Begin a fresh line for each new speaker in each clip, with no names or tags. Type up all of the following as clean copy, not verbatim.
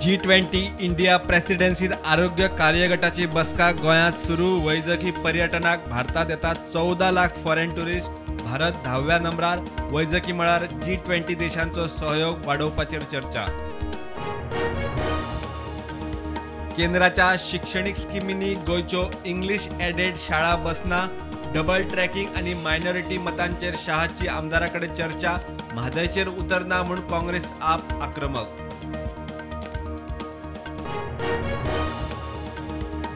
G20 India प्रेसिडेन्सीत आरोग्य कार्यगटाची बसका गोंयांत सुरू. वैजकी पर्यटनाक भारतात येतात 14 लाख फॉरेन टुरिस्ट. भारत 10व्या नंबरार. वैजकी मळार G20 देशांचो सहयोग वाडोवपाचेर चर्चा. केंद्राच्या शैक्षणिक स्किमींनी गोंयच्यो इंग्लिश एडेड शाळा बसना. डबल ट्रॅकिंग आणि मायनॉरिटी मतांचेर शहाची आमदाराकडे चर्चा. म्हादयचेर उतरना म्हूण काँग्रेस आप आक्रमक.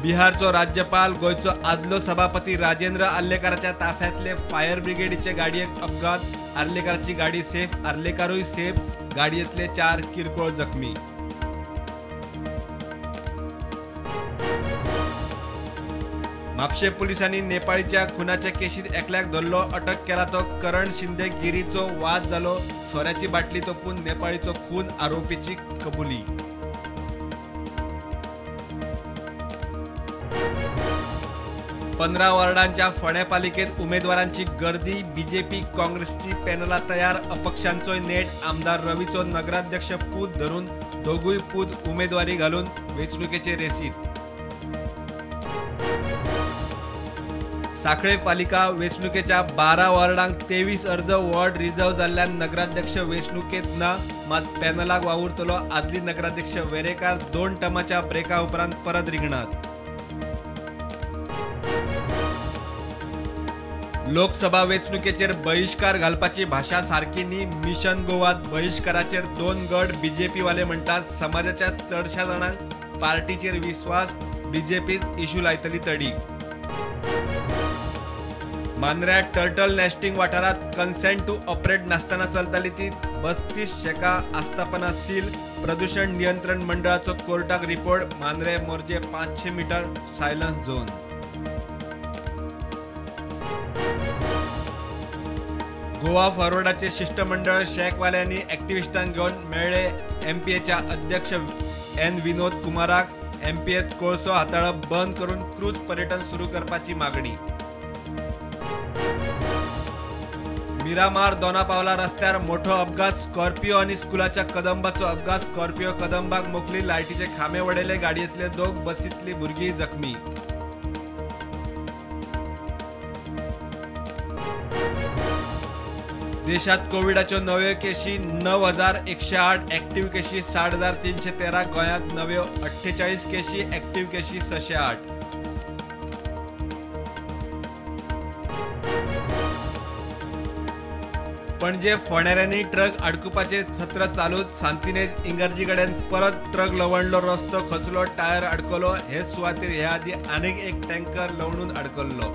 बिहारचो राज्यपाल गोयचो आदलो सभापती राजेंद्र आर्लेकराच्या ताफ्यांतले फायर ब्रिगेडीचे गाडयेक अपघात. आर्लेकराची गाडी सेफ, आर्लेकरूय सेफ. गाडयेंतले 4 किरकोळ जखमी. म्हापशे पुलिसांनी नेपाळीच्या खुनाच्या केशीत एकल्याक धरलो. अटक केला तो करण शिंदे गिरीचो. वाद जालो. सोऱ्याची बाटली तोपून नेपाळीचो खून, आरोपीची कबुली. पंधरा वॉर्डांच्या फोंड्या पालिकेत उमेदवारांची गर्दी. बीजेपी काँग्रेसची पॅनला तयार. अपक्षांचोय नेट. आमदार रवीचो नगराध्यक्ष पूत धरून दोगूय पूत उमेदवारी घालून वेंचणुकेचे रेसीत. सांखळे पालिका वेंचणुकेच्या 12 वॉर्डांक 23 अर्ज. वॉर्ड रिझर्व जाल्ल्यान नगराध्यक्ष वेंचणुकेत ना. मात पॅनलाक वावुरतलो आदली नगराध्यक्ष वेरेकार. 2 टर्माच्या ब्रेका उपरांत परत रिंगणात. लोकसभा वेंचणुकेचेर बहिष्कार घालपाची भाशा सारकी न्ही. मिशन गोवात बहिष्काराचेर 2 गट. बीजेपी वाले म्हणटात समाजाच्या चडशा जाणांक पार्टीचेर विश्वास. बीजेपी इशू लायतली तडी. मांद्र्या टर्टल नेस्टिंग वाठारात कन्सेंट टू ऑपरेट नासतना चलताली ती 32 शेका आस्थापना सील. प्रदूषण नियंत्रण मंडळाचो कोर्टाक report. Mandrem Morjim 500 metre silence zone. Goa फॉरवर्डाचे शिष्टमंडळ शेकवाल्यांनी एक्टिव्हिस्टांक घेवन मेळ्ळे. एमपीएच्या अध्यक्ष एन विनोद कुमाराक. एमपीएत कोळसो हाताळप बंद करून क्रूज पर्यटन सुरू करपाची मागणी. मिरामार दोनापावला रस्त्यार मोठो अपघात. स्कॉर्पिओ आणि स्कुलाच्या कदंबाचो अपघात. स्कॉर्पिओ कदंबाक मोखली. लायटीचे खांबे वडयले. गाडयेंतले 2 बसींतली भुरगीं जखमी. देशात कोविडाच्यो नव्यो केशी 9,108. ॲक्टिव्ह केशी 60,313. गोंयांत नव्यो 48 केशी. ॲक्टिव्ह केशी 608. पणजे फोंडेऱ्यांनी ट्रक अडकुपाचे सत्र चालूच. सांतिनेज इंगर्जी कडेन परत ट्रक लवणलो. रस्तो खचलो. टायर अडकलो. हे सुवातेर हे आदी आनीक एक टँकर लवणून अडकल्लो.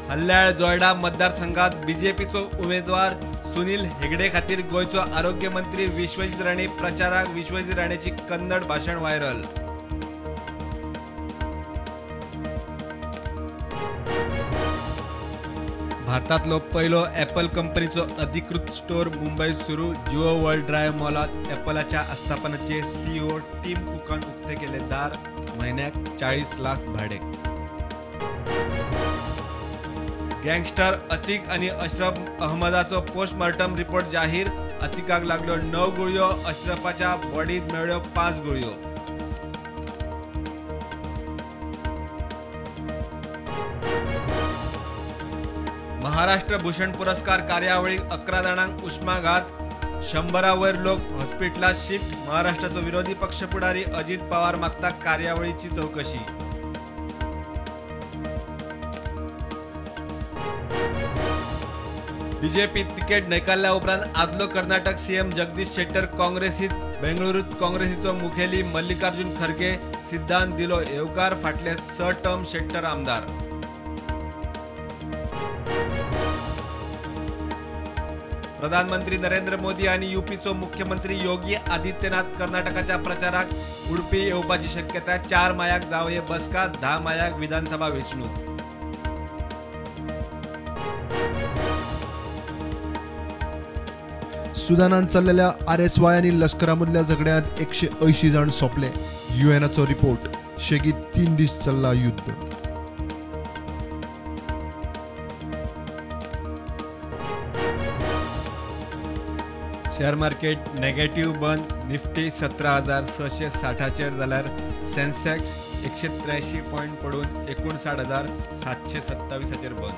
हल्ल्याळ जोयडा मतदारसंघात बीजेपीचो उमेदवार सुनील हेगडे खातीर गोंयचो आरोग्य मंत्री विश्वजीत राणे प्रचाराक. विश्वजीत राणेची कन्नड भाशण व्हायरल. भारतातलो पयलो ॲपल कंपनीचो अधिकृत स्टोर मुंबईत सुरू. जिओ वर्ल्ड ड्रायव्ह मॉलात ॲपलाच्या आस्थापनाचे सीईओ टीम कुकान उक्ते केले दार. महिन्याक 40 लाख भाडे. गँगस्टर अतिक आणि अशरफ अहमदाचो पोस्टमॉर्टम रिपोर्ट जाहीर. अतिकाक लागल्यो 9 गुळयो. अशरफाच्या बॉडीत मेळ्ळ्यो 5 गुळयो. महाराष्ट्र भूषण पुरस्कार कार्यावळीक 11 जाणांक उष्माघात. 100 वयर लोक हॉस्पिटलात शिफ्ट. महाराष्ट्राचो विरोधी पक्ष पुढारी अजित पवार मागता कार्यावळीची चौकशी. बीजेपी तिकेट न्हयकारल्या उपरांत आदलो कर्नाटक सीएम जगदीश शेट्टर काँग्रेसीत. बेंगळुरूत काँग्रेसीचो मुखेली मल्लिकार्जुन खरगे. सिद्धांत दिलो येवकार. फाटले 6 टर्म शेट्टर आमदार. प्रधानमंत्री नरेंद्र मोदी आणि यूपीचो मुख्यमंत्री योगी आदित्यनाथ कर्नाटकाच्या प्रचाराक उडपी येवपाची शक्यता. 4 मायाक जावये बसका. 10 मायाक विधानसभा वेंचणूक.
सुदानात चल्लेल्या RSY आणि लष्करामधल्या झगड्यात 180 जण सोंपले. UNचो रिपोर्ट. शेगीत 3 दीस चल्ला युद्ध.
शेअर मार्केट नेगेटिव्ह बंद. निफ्टी 17,660 जाल्यार सेन्सेक्स 183 पॉयंट पडून 59,727 बंद.